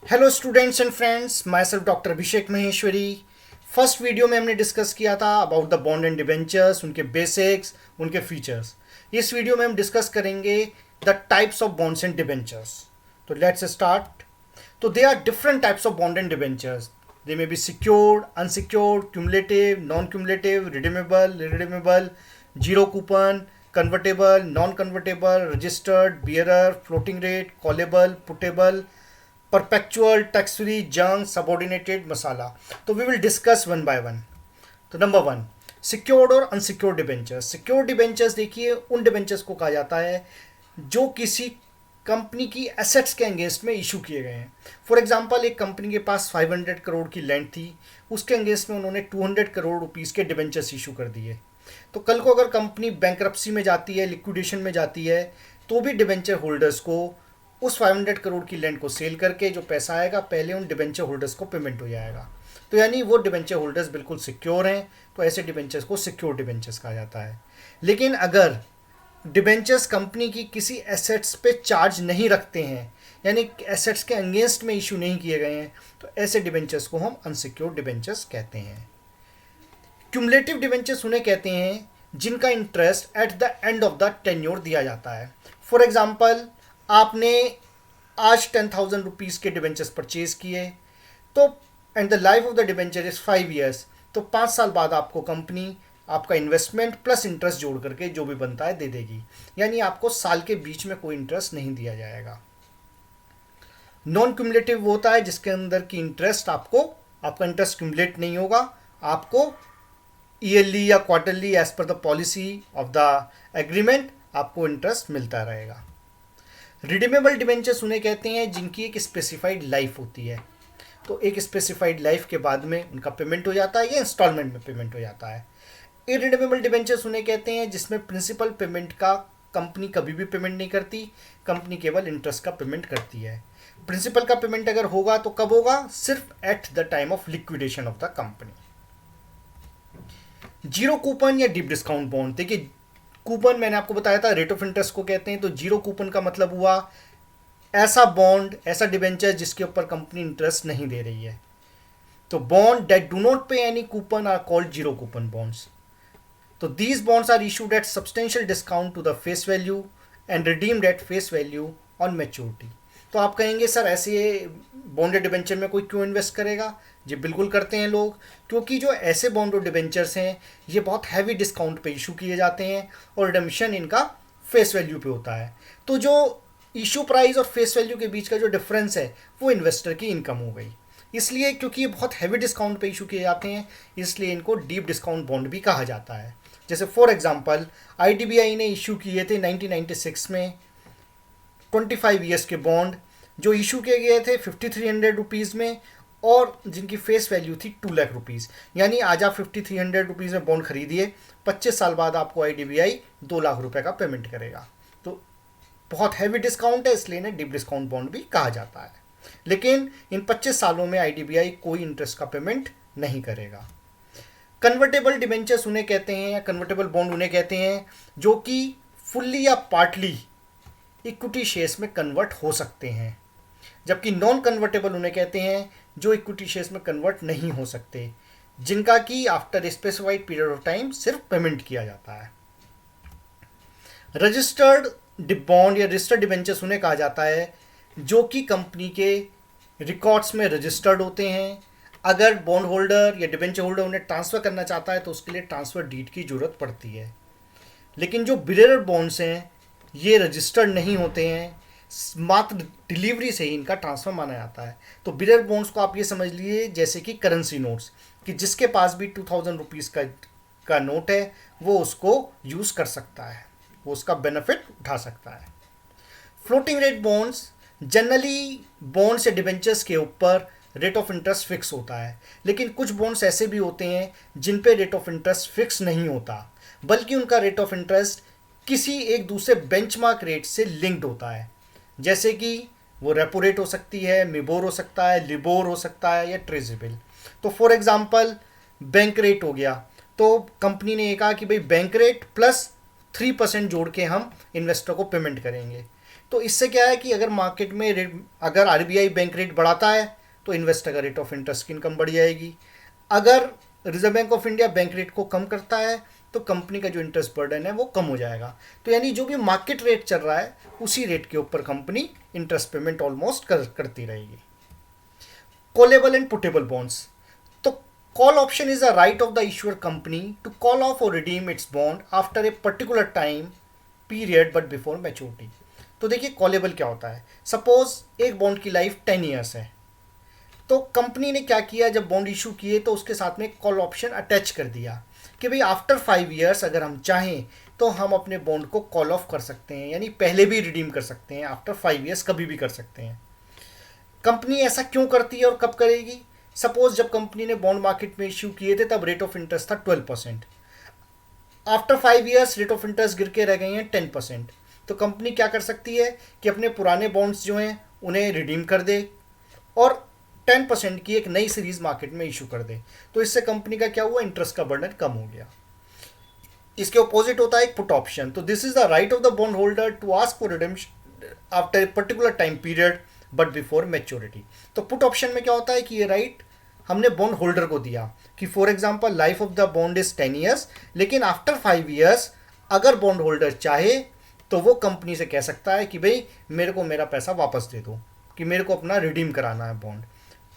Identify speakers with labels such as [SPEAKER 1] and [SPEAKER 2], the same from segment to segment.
[SPEAKER 1] Hello students and friends, my self doctor Abhishek Maheshwari. First video में हमने discuss किया था about the bond and debentures, उनके बेसिक्स, उनके फीचर्स। इस वीडियो में हम डिस्कस करेंगे the types of bonds and debentures. तो लेट्स स्टार्ट। तो they are different types of bond and debentures. They may be secured, unsecured, cumulative, non cumulative, redeemable, irredeemable, zero coupon, convertible, non convertible, registered, bearer, floating rate, callable, puttable, perpetual, tax free, junk, subordinated, masala. तो we will discuss one by one. तो number one, secured और unsecured debentures. Secured debentures देखिए उन debentures को कहा जाता है जो किसी कंपनी की एसेट्स के अगेंस्ट में इशू किए गए हैं। फॉर एग्जांपल, एक कंपनी के पास 500 करोड़ की लैंड थी, उसके अगेंस्ट में उन्होंने 200 करोड़ रुपीस के डिबेंचर्स इशू कर दिए। तो कल को अगर कंपनी बैंकरप्सी में जाती है, लिक्विडेशन में जाती है, तो भी डिबेंचर होल्डर्स को उस 500 करोड़ की लैंड को सेल करके जो पैसा आएगा पहले उन डिबेंचर होल्डर्स को पेमेंट हो जाएगा। तो यानी वो डिबेंचर होल्डर्स बिल्कुल सिक्योर हैं, तो ऐसे डिबेंचर्स को सिक्योर डिबेंचर्स कहा जाता है। लेकिन अगर डिबेंचर्स कंपनी की किसी एसेट्स पे चार्ज नहीं रखते हैं, यानी एसेट्स के अगेंस्ट में इशू नहीं किए गए हैं, तो ऐसे डिबेंचर्स को हम अनसिक्योर डिबेंचर्स कहते हैं। क्यूमुलेटिव डिबेंचर्स उन्हें कहते हैं जिनका interest at the end of the tenure दिया जाता है। फॉर एग्जाम्पल, आपने आज 10,000 रुपीज़ के डिबेंचर्स परचेज किए, तो and the life of the debenture is 5 years. तो 5 साल बाद आपको कंपनी आपका इन्वेस्टमेंट प्लस इंटरेस्ट जोड़ करके जो भी बनता है दे देगी, यानी आपको साल के बीच में कोई इंटरेस्ट नहीं दिया जाएगा। नॉन क्यूमुलेटिव वो होता है जिसके अंदर की इंटरेस्ट आपका इंटरेस्ट क्यूमुलेट नहीं होगा, आपको ईयरली या quarterly as per the policy of the agreement आपको इंटरेस्ट मिलता रहेगा। रिडीमेबल डिबेंचर्स उन्हें कहते हैं जिनकी एक स्पेसिफाइड लाइफ होती है। तो एक स्पेसिफाइड लाइफ के बाद में उनका पेमेंट हो जाता है या इंस्टॉलमेंट में पेमेंट हो जाता है। इरिडीमेबल डिबेंचर्स उन्हें कहते हैं जिसमें प्रिंसिपल पेमेंट का कंपनी कभी भी पेमेंट नहीं करती, कंपनी केवल इंटरेस्ट का पेमेंट करती है। प्रिंसिपल का पेमेंट अगर होगा तो कब होगा? सिर्फ at the time of liquidation of the company. Zero coupon या डीप डिस्काउंट बॉन्ड। देखिए, कूपन मैंने आपको बताया था रेट ऑफ इंटरेस्ट को कहते हैं, तो जीरो कूपन का मतलब हुआ ऐसा बॉन्ड, ऐसा डिबेंचर जिसके ऊपर कंपनी इंटरेस्ट नहीं दे रही है। तो bond that do not pay any coupon are called zero coupon bonds. तो these bonds are issued at substantial discount to the face value and redeemed at face value on maturity. तो आप कहेंगे sir ऐसे bonded debenture में कोई क्यों invest करेगा? जी बिल्कुल करते हैं लोग, क्योंकि जो ऐसे बॉन्ड और डिबेंचर्स हैं ये बहुत हैवी डिस्काउंट पे इशू किए जाते हैं और रिडम्पशन इनका फेस वैल्यू पे होता है। तो जो इशू प्राइस और फेस वैल्यू के बीच का जो डिफरेंस है वो इन्वेस्टर की इनकम हो गई। इसलिए क्योंकि ये बहुत हैवी डिस्काउंट पे इशू किए जाते हैं, इसलिए इनको डीप डिस्काउंट बॉन्ड भी कहा जाता है। जैसे फॉर एग्जांपल, आईडीबीआई ने इशू किए थे 1996 में 25 ईयर्स के बॉन्ड, जो इशू किए गए थे 5300 रुपीज़ में और जिनकी फेस वैल्यू थी 2 लाख रुपीज़। यानी आज आप 5300 रुपीज़ में बॉन्ड खरीदिए, 25 साल बाद आपको आईडीबीआई 2 लाख रुपए का पेमेंट करेगा। तो बहुत हैवी डिस्काउंट है, इसलिए इन्हें डीप डिस्काउंट बॉन्ड भी कहा जाता है। लेकिन इन 25 सालों में आईडीबीआई कोई इंटरेस्ट का पेमेंट नहीं करेगा। कन्वर्टेबल डिबेंचर्स उन्हें कहते हैं या कन्वर्टेबल बॉन्ड उन्हें कहते हैं जो कि फुल्ली या पार्टली इक्विटी शेयर्स में कन्वर्ट हो सकते हैं, जबकि नॉन कन्वर्टेबल उन्हें कहते हैं जो इक्विटी शेयर्स में कन्वर्ट नहीं हो सकते, जिनका कि after specified period of time सिर्फ पेमेंट किया जाता है। रजिस्टर्ड बॉन्ड या रजिस्टर्ड डिबेंचर्स उन्हें कहा जाता है जो कि कंपनी के रिकॉर्ड्स में रजिस्टर्ड होते हैं। अगर बॉन्ड होल्डर या डिबेंचर होल्डर उन्हें ट्रांसफ़र करना चाहता है तो उसके लिए ट्रांसफ़र डीड की ज़रूरत पड़ती है। लेकिन जो बियरर बॉन्ड्स हैं ये रजिस्टर्ड नहीं होते हैं, मात्र डिलीवरी से ही इनका ट्रांसफ़र माना जाता है। तो बियरर बॉन्ड्स को आप ये समझ लीजिए जैसे कि करेंसी नोट्स, कि जिसके पास भी 2000 रुपीज़ का नोट है वो उसको यूज़ कर सकता है, वो उसका बेनिफिट उठा सकता है। Floating rate bonds, generally bonds या डिबेंचर्स के ऊपर रेट ऑफ इंटरेस्ट फिक्स होता है, लेकिन कुछ बॉन्ड्स ऐसे भी होते हैं जिन पे रेट ऑफ इंटरेस्ट फिक्स नहीं होता, बल्कि उनका रेट ऑफ इंटरेस्ट किसी एक दूसरे बेंचमार्क रेट से लिंक्ड होता है। जैसे कि वो रेपो रेट हो सकती है, मिबोर हो सकता है, लिबोर हो सकता है या ट्रेजेबल। तो फॉर एग्जांपल बैंक रेट हो गया, तो कंपनी ने ये कहा कि भाई बैंक रेट प्लस 3% जोड़ के हम इन्वेस्टर को पेमेंट करेंगे। तो इससे क्या है कि अगर मार्केट में अगर आरबीआई बैंक रेट बढ़ाता है तो इन्वेस्टर का रेट ऑफ इंटरेस्ट की इनकम बढ़ जाएगी। अगर reserve bank of India bank rate को कम करता है तो कंपनी का जो इंटरेस्ट बर्डन है वो कम हो जाएगा। तो यानी जो भी मार्केट रेट चल रहा है उसी रेट के ऊपर कंपनी इंटरेस्ट पेमेंट ऑलमोस्ट करती रहेगी। Callable and putable bonds. तो call option is a right of the issuer company to call off और redeem its bond after a particular time period but before maturity. तो देखिए callable क्या होता है। Suppose एक बॉन्ड की लाइफ 10 ईयर्स है, तो कंपनी ने क्या किया, जब बॉन्ड इशू किए तो उसके साथ में कॉल ऑप्शन अटैच कर दिया कि भाई आफ्टर 5 ईयर्स अगर हम चाहें तो हम अपने बॉन्ड को कॉल ऑफ कर सकते हैं, यानी पहले भी रिडीम कर सकते हैं, आफ्टर 5 ईयर्स कभी भी कर सकते हैं। कंपनी ऐसा क्यों करती है और कब करेगी? सपोज जब कंपनी ने बॉन्ड मार्केट में इश्यू किए थे तब रेट ऑफ इंटरेस्ट था 12%। After 5 years rate of interest गिर के रह गए हैं 10%। तो कंपनी क्या कर सकती है कि अपने पुराने बॉन्ड्स जो हैं उन्हें रिडीम कर दे और 10% की एक नई सीरीज मार्केट में इशू कर दे। तो इससे कंपनी का क्या हुआ, इंटरेस्ट का बर्डन कम हो गया। इसके ऑपोजिट होता है एक पुट ऑप्शन। तो this is the right of the bond holder to ask for redemption after a particular time period but before maturity. तो पुट ऑप्शन में क्या होता है कि ये राइट हमने बॉन्ड होल्डर को दिया कि for example life of the bond is 10 years, लेकिन आफ्टर 5 ईयर्स अगर बॉन्ड होल्डर चाहे तो वो कंपनी से कह सकता है कि भाई मेरे को मेरा पैसा वापस दे दो, कि मेरे को अपना रिडीम कराना है बॉन्ड।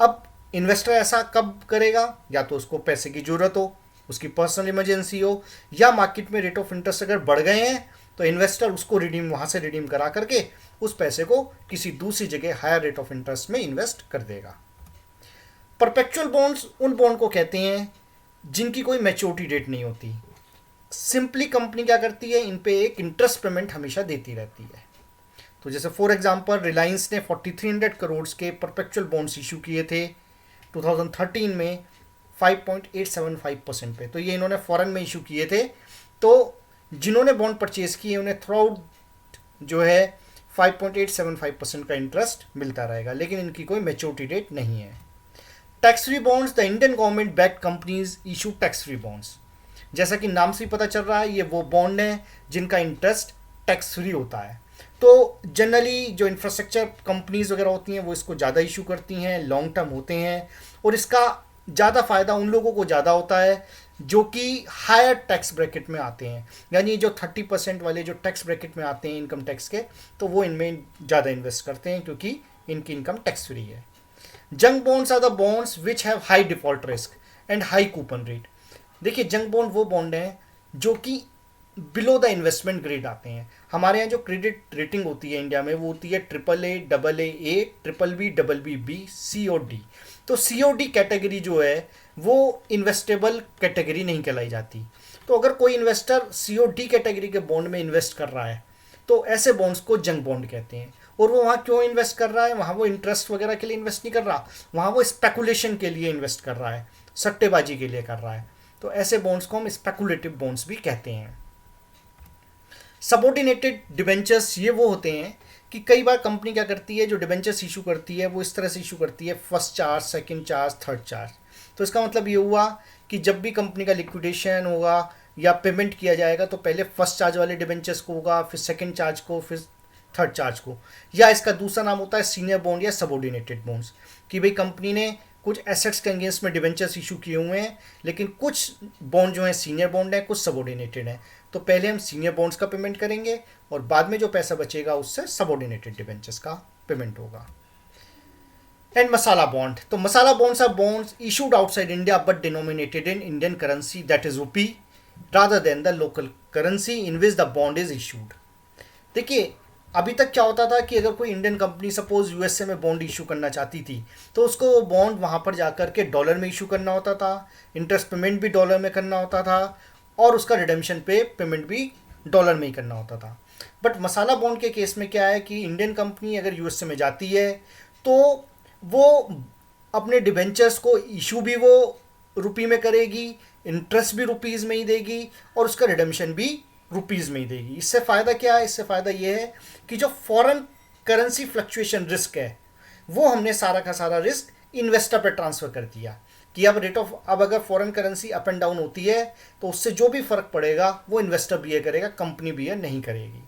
[SPEAKER 1] अब इन्वेस्टर ऐसा कब करेगा, या तो उसको पैसे की ज़रूरत हो, उसकी पर्सनल इमरजेंसी हो, या मार्केट में रेट ऑफ इंटरेस्ट अगर बढ़ गए हैं तो इन्वेस्टर उसको रिडीम वहाँ से रिडीम करा करके उस पैसे को किसी दूसरी जगह हायर रेट ऑफ इंटरेस्ट में इन्वेस्ट कर देगा। परपेचुअल बॉन्ड्स उन बॉन्ड को कहते हैं जिनकी कोई मैच्योरिटी डेट नहीं होती। सिंपली कंपनी क्या करती है, इन पे एक इंटरेस्ट पेमेंट हमेशा देती रहती है। तो जैसे फॉर एग्जांपल रिलायंस ने 4300 करोड़ के परपेचुअल बॉन्ड्स इशू किए थे 2013 में 5.875% पे। तो ये इन्होंने फॉरेन में इशू किए थे। तो जिन्होंने बॉन्ड परचेज किए उन्हें थ्रू आउट जो है 5.875% का इंटरेस्ट मिलता रहेगा, लेकिन इनकी कोई मैच्योरिटी डेट नहीं है। Tax free bonds, the Indian government backed companies issue tax free bonds. जैसा कि नाम से ही पता चल रहा है ये वो बॉन्ड है जिनका इंटरेस्ट टैक्स फ्री होता है। तो जनरली जो इंफ्रास्ट्रक्चर कंपनीज वगैरह होती हैं वो इसको ज़्यादा इशू करती हैं, लॉन्ग टर्म होते हैं, और इसका ज़्यादा फ़ायदा उन लोगों को ज़्यादा होता है जो कि हायर टैक्स ब्रैकेट में आते हैं, यानी जो 30% वाले जो टैक्स ब्रैकेट में आते हैं इनकम टैक्स के, तो वो इनमें ज़्यादा इन्वेस्ट करते हैं क्योंकि इनकी इनकम टैक्स फ्री है। Junk bonds are the bonds which have high default risk and high coupon rate. देखिए जंक बॉन्ड वो बॉन्ड हैं जो कि बिलो द इन्वेस्टमेंट ग्रेड आते हैं। हमारे यहाँ जो क्रेडिट रेटिंग होती है इंडिया में वो होती है AAA, AA, BBB, BBB, C और D। तो C और D कैटेगरी जो है वो इन्वेस्टेबल कैटेगरी नहीं कहलाई जाती। तो अगर कोई इन्वेस्टर C और D कैटेगरी के बॉन्ड में इन्वेस्ट कर रहा है तो ऐसे बॉन्ड्स को जंक बॉन्ड कहते हैं। और वो वहाँ क्यों इन्वेस्ट कर रहा है, वहाँ वो इंटरेस्ट वगैरह के लिए इन्वेस्ट नहीं कर रहा, वहाँ वो स्पेकुलेशन के लिए इन्वेस्ट कर रहा है, सट्टेबाजी के लिए कर रहा है। तो ऐसे बॉन्ड्स को हम स्पेकुलेटिव बॉन्ड्स भी कहते हैं। सबऑर्डिनेटेड डिबेंचर्स ये वो होते हैं कि कई बार कंपनी क्या करती है, जो डिबेंचर्स इशू करती है वो इस तरह से इशू करती है, first charge, second charge, third charge. तो इसका मतलब ये हुआ कि जब भी कंपनी का लिक्विडेशन होगा या पेमेंट किया जाएगा तो पहले फर्स्ट चार्ज वाले डिबेंचर्स को होगा, फिर सेकंड चार्ज को, फिर थर्ड चार्ज को। या इसका दूसरा नाम होता है सीनियर बॉन्ड या सबऑर्डिनेटेड बॉन्ड्स, कि भाई कंपनी ने कुछ एसेट्स के अगेंस्ट में डिबेंचर्स इशू किए हुए हैं, लेकिन कुछ बॉन्ड जो हैं सीनियर बॉन्ड हैं, कुछ सबऑर्डिनेटेड हैं। तो पहले हम सीनियर बॉन्ड्स का पेमेंट करेंगे और बाद में जो पैसा बचेगा उससे सबऑर्डिनेटेड डिबेंचर्स का पेमेंट होगा। And masala bond. तो masala bonds are bonds issued outside India but denominated in Indian currency that is rupee rather than the local currency in which the bond is issued. देखिए अभी तक क्या होता था कि अगर कोई इंडियन कंपनी सपोज यूएसए में बॉन्ड इशू करना चाहती थी तो उसको वो बॉन्ड वहाँ पर जाकर के डॉलर में इशू करना होता था, इंटरेस्ट पेमेंट भी डॉलर में करना होता था, और उसका रिडेम्पशन पे पेमेंट भी डॉलर में ही करना होता था। बट मसाला बॉन्ड के केस में क्या है कि इंडियन कंपनी अगर यूएसए में जाती है तो वो अपने डिबेंचर्स को इशू भी वो रुपी में करेगी, इंटरेस्ट भी रुपीज़ में ही देगी, और उसका रिडेम्पशन भी रुपीज़ में ही देगी। इससे फ़ायदा क्या है, इससे फ़ायदा ये है कि जो फॉरेन करेंसी फ्लक्चुएशन रिस्क है वो हमने सारा का सारा रिस्क इन्वेस्टर पर ट्रांसफ़र कर दिया कि अब अगर foreign currency up and down होती है तो उससे जो भी फ़र्क पड़ेगा वो इन्वेस्टर बियर करेगा, कंपनी बियर नहीं करेगी।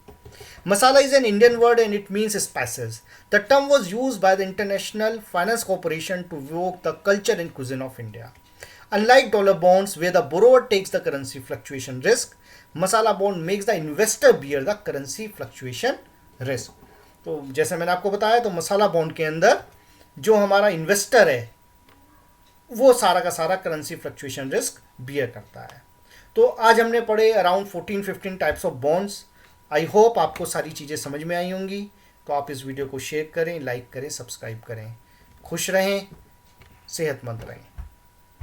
[SPEAKER 1] Masala is an Indian word and it means spices. The term was used by the International Finance Corporation to evoke the culture and cuisine of India. Unlike dollar bonds, where the borrower takes the currency fluctuation risk, masala bond makes the investor bear the currency fluctuation risk. तो जैसे मैंने आपको बताया, तो मसाला bond के अंदर जो हमारा इन्वेस्टर है वो सारा का सारा करेंसी फ्लक्चुएशन रिस्क बियर करता है. तो आज हमने पढ़े around 14-15 types of bonds. I hope आपको सारी चीज़ें समझ में आई होंगी. तो आप इस वीडियो को शेयर करें, लाइक करें, सब्सक्राइब करें. खुश रहें, सेहतमंद रहें.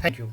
[SPEAKER 1] Thank you.